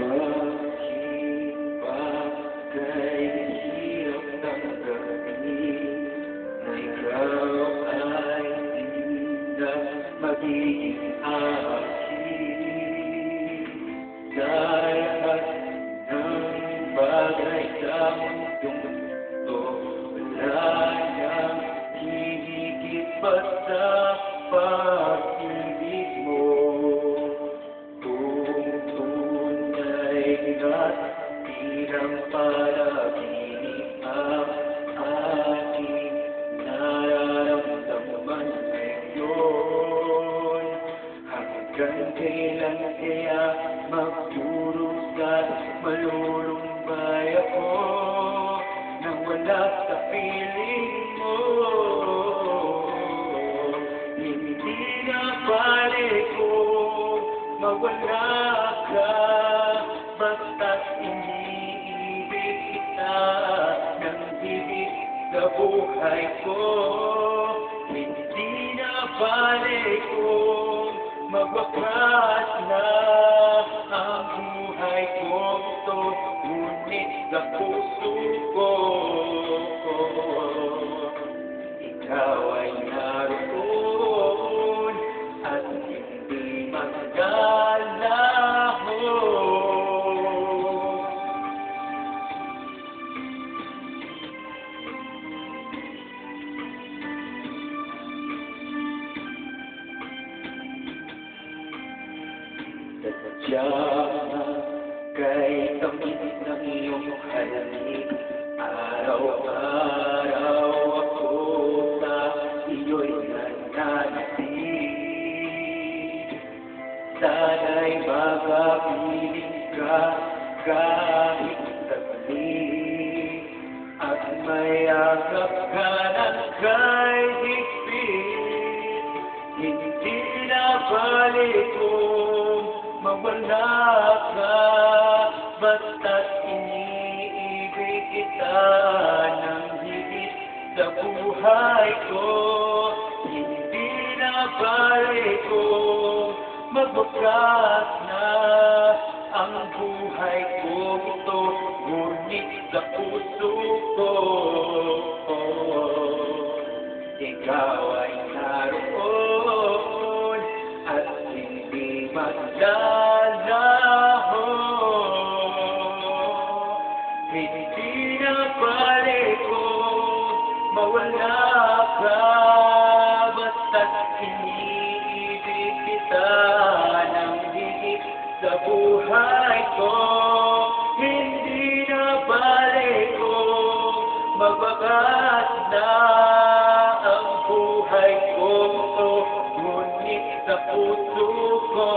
Bakit ba kay hirap ng gabi na ikaw ay di na magiging akin? Lahat ng bagay sa mundong ito, wala nang hihigit pa sa pag-ibig mo. Bilang panaginip ang aking nararamdaman ngayon. Hanggang kailan kaya magdurusa, malulumbay ako nang wala sa piling mo? Hindi na balik ko mawala ka, basta't iniibig kita ng higit sa buhay ko. Hindi na balik kung magwakas na ang buhay ko ito, ngunit sa puso ko ikaw ay naroon at hindi magdalaho. Sadya kay tamis ng iyong halalig, araw-araw ako sa iyo'y nananatili. Sana'y makapiling ka kahit saglit, at mayakap ka ng kay higpit. Hindi na balik kung mawala ka, basta't iniibig kita ng higit sa buhay ko. Hindi na balik kung magwakas na ang buhay ko ito, ngunit sa puso ko ikaw ay naroon at hindi magdalaho. Hindi na balik kung mawala ka, basta't iniibig kita ng higit sa buhay ko. Hindi na balik kung magwakas na ang buhay ko ito, ngunit sa puso ko